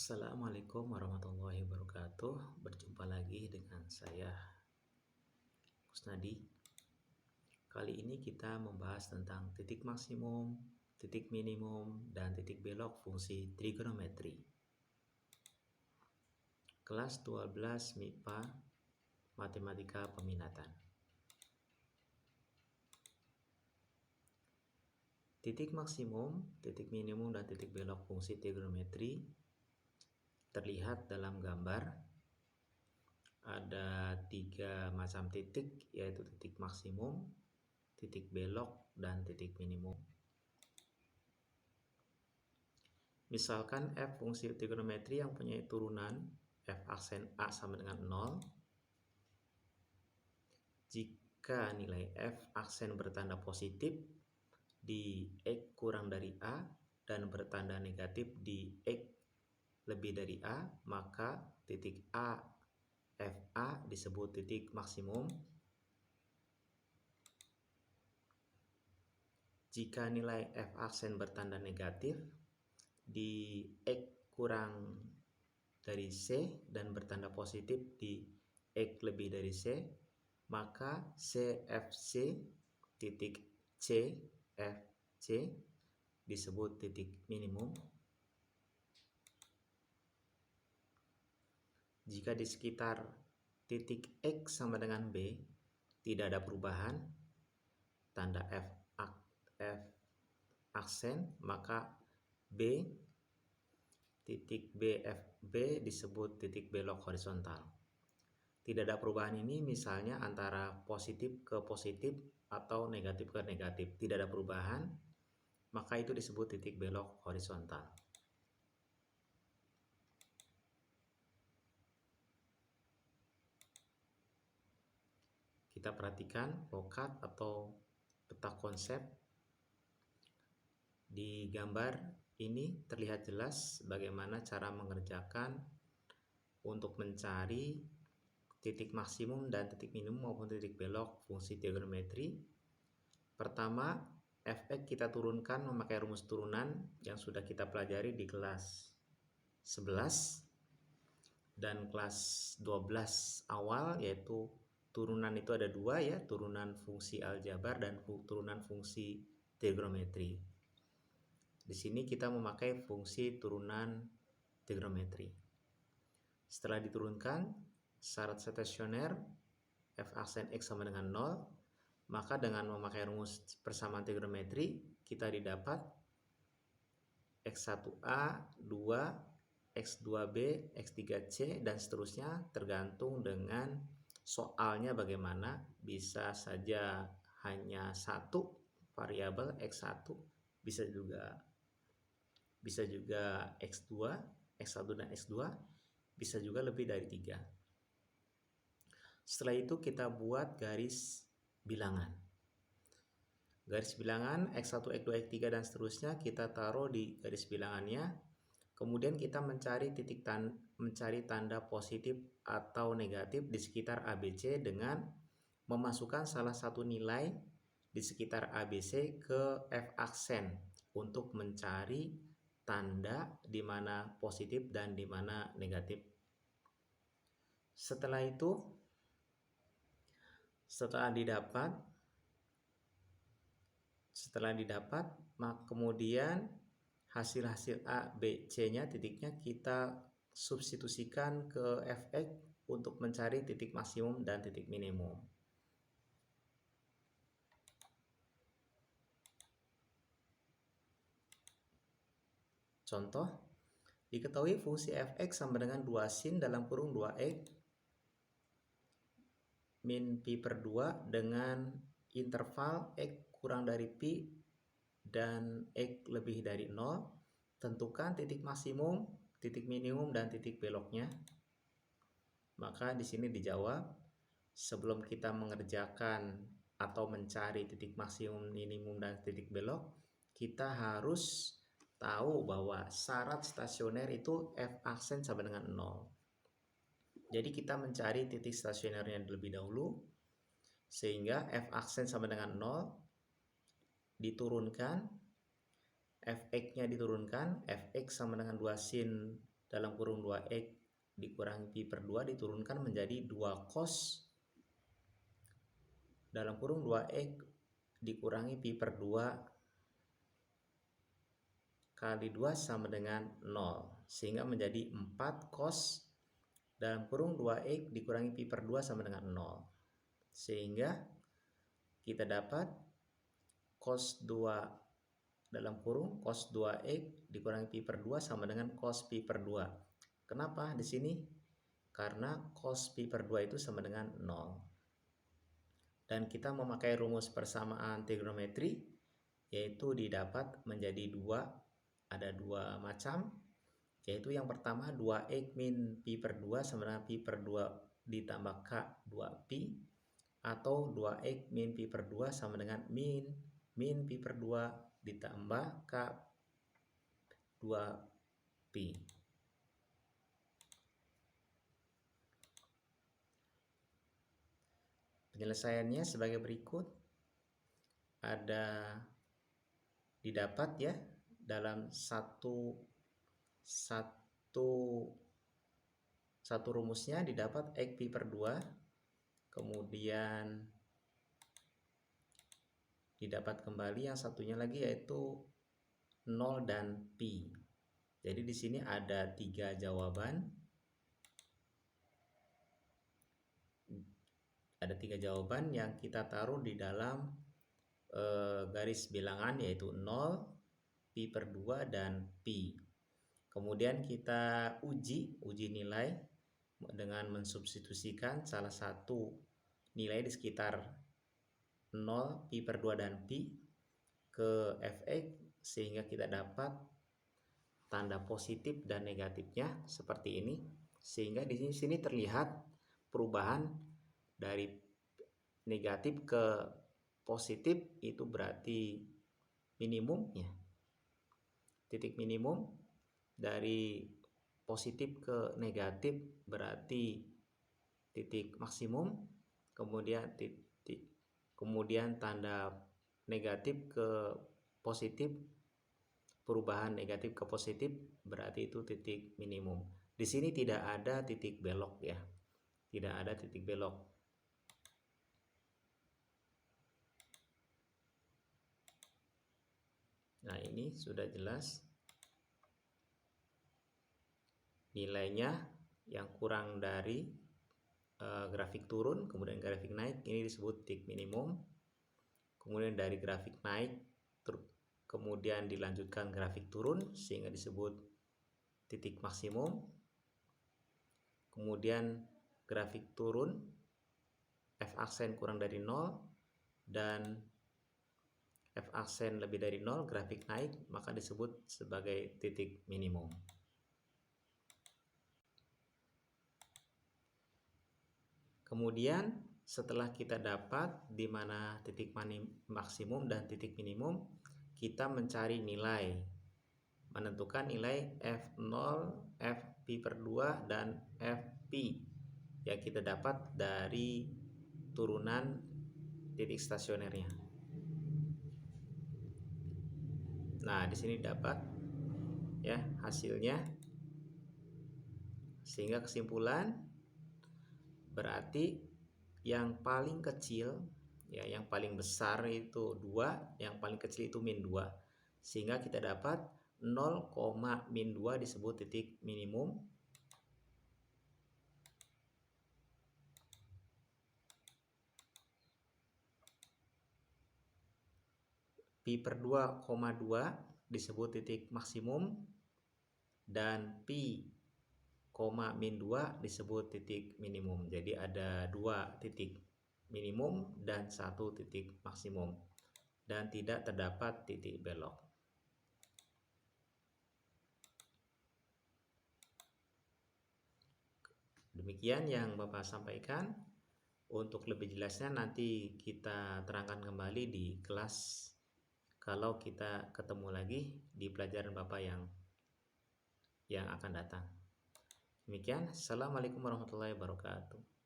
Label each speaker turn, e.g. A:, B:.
A: Assalamualaikum warahmatullahi wabarakatuh. Berjumpa lagi dengan saya Kusnadi. Kali ini kita membahas tentang titik maksimum, titik minimum, dan titik belok fungsi trigonometri. Kelas 12 MIPA Matematika Peminatan. Titik maksimum, titik minimum, dan titik belok fungsi trigonometri terlihat dalam gambar. Ada 3 macam titik, yaitu titik maksimum, titik belok, dan titik minimum. Misalkan f fungsi trigonometri yang punya turunan f aksen A sama dengan 0. Jika nilai f aksen bertanda positif di x kurang dari A dan bertanda negatif di x lebih dari A, maka titik A FA disebut titik maksimum. Jika nilai f aksen bertanda negatif di x kurang dari C dan bertanda positif di x lebih dari C, maka CFC titik CFC disebut titik minimum. Jika di sekitar titik X sama dengan B tidak ada perubahan tanda F aksen, maka titik BFB disebut titik belok horizontal. Tidak ada perubahan ini misalnya antara positif ke positif atau negatif ke negatif. Tidak ada perubahan, maka itu disebut titik belok horizontal. Kita perhatikan lokat atau peta konsep. Di gambar ini terlihat jelas bagaimana cara mengerjakan untuk mencari titik maksimum dan titik minimum maupun titik belok fungsi trigonometri. Pertama, fx kita turunkan memakai rumus turunan yang sudah kita pelajari di kelas 11 dan kelas 12 awal, yaitu turunan itu ada 2 ya, turunan fungsi aljabar dan turunan fungsi trigonometri. Di sini kita memakai fungsi turunan trigonometri. Setelah diturunkan, syarat stasioner f aksen x sama dengan 0, maka dengan memakai rumus persamaan trigonometri kita didapat x1a, 2, x2b, x3c, dan seterusnya tergantung dengan soalnya bagaimana. Bisa saja hanya satu variabel x1, bisa juga x2, x1 dan x2, bisa juga lebih dari 3. Setelah itu kita buat garis bilangan. Garis bilangan x1, x2, x3 dan seterusnya kita taruh di garis bilangannya. Kemudian kita mencari tanda positif atau negatif di sekitar ABC dengan memasukkan salah satu nilai di sekitar ABC ke F aksen untuk mencari tanda di mana positif dan di mana negatif. Setelah didapat, maka kemudian hasil A, B, C-nya titiknya kita substitusikan ke Fx untuk mencari titik maksimum dan titik minimum. Contoh, diketahui fungsi Fx sama dengan 2 sin dalam kurung 2x min pi per 2 dengan interval x kurang dari pi dan x lebih dari 0. Tentukan titik maksimum, titik minimum, dan titik beloknya. Maka di sini dijawab, sebelum kita mengerjakan atau mencari titik maksimum, minimum, dan titik belok, kita harus tahu bahwa syarat stasioner itu f aksen sama dengan 0. Jadi kita mencari titik stasionernya terlebih dahulu, sehingga f aksen sama dengan 0 diturunkan, fx-nya diturunkan, fx sama dengan 2 sin dalam kurung 2X dikurangi Pi per 2 diturunkan menjadi 2 cos dalam kurung 2X dikurangi Pi per 2 kali 2 sama dengan 0, sehingga menjadi 4 cos dalam kurung 2X dikurangi Pi per 2 sama dengan 0, sehingga kita dapat cos 2 dalam kurung cos 2X dikurangi Pi per 2 sama dengan cos Pi per 2. Kenapa di sini? Karena cos Pi per 2 itu sama dengan 0. Dan kita memakai rumus persamaan trigonometri, yaitu didapat menjadi 2, ada 2 macam, yaitu yang pertama 2X min Pi per 2 sama dengan Pi per 2 ditambah K 2Pi, atau 2X min Pi per 2 sama dengan min Pi per 2 ditambah K 2Pi. Penyelesaiannya sebagai berikut. Ada didapat ya dalam satu rumusnya didapat X Pi per 2, kemudian didapat kembali yang satunya lagi yaitu 0 dan Pi. Jadi di sini ada 3 jawaban. Ada 3 jawaban yang kita taruh di dalam garis bilangan, yaitu 0, Pi per 2, dan Pi. Kemudian kita uji nilai dengan mensubstitusikan salah satu nilai di sekitar 0, Pi per 2, dan Pi ke Fx, sehingga kita dapat tanda positif dan negatifnya seperti ini. Sehingga di sini terlihat perubahan dari negatif ke positif, itu berarti minimumnya. Titik minimum dari positif ke negatif berarti titik maksimum. Kemudian tanda negatif ke positif, perubahan negatif ke positif berarti itu titik minimum. Di sini tidak ada titik belok ya. Tidak ada titik belok. Nah, ini sudah jelas nilainya. Yang kurang dari grafik turun kemudian grafik naik, ini disebut titik minimum. Kemudian dari grafik naik kemudian dilanjutkan grafik turun sehingga disebut titik maksimum. Kemudian grafik turun F aksen kurang dari 0 dan F aksen lebih dari 0, grafik naik, maka disebut sebagai titik minimum. Kemudian setelah kita dapat di mana titik maksimum dan titik minimum, kita mencari nilai, menentukan nilai F0, F Pi per 2, dan Fp yang kita dapat dari turunan titik stasionernya. Nah, di sini dapat ya hasilnya. Sehingga kesimpulan berarti yang paling kecil ya, yang paling besar itu 2, yang paling kecil itu min 2. Sehingga kita dapat 0, min 2 disebut titik minimum. Pi per 2, 2 disebut titik maksimum, dan Pi, min 2 disebut titik minimum. Jadi ada 2 titik minimum dan 1 titik maksimum, dan tidak terdapat titik belok. Demikian yang Bapak sampaikan. Untuk lebih jelasnya nanti kita terangkan kembali di kelas kalau kita ketemu lagi di pelajaran Bapak yang akan datang. Demikian. Assalamualaikum warahmatullahi wabarakatuh.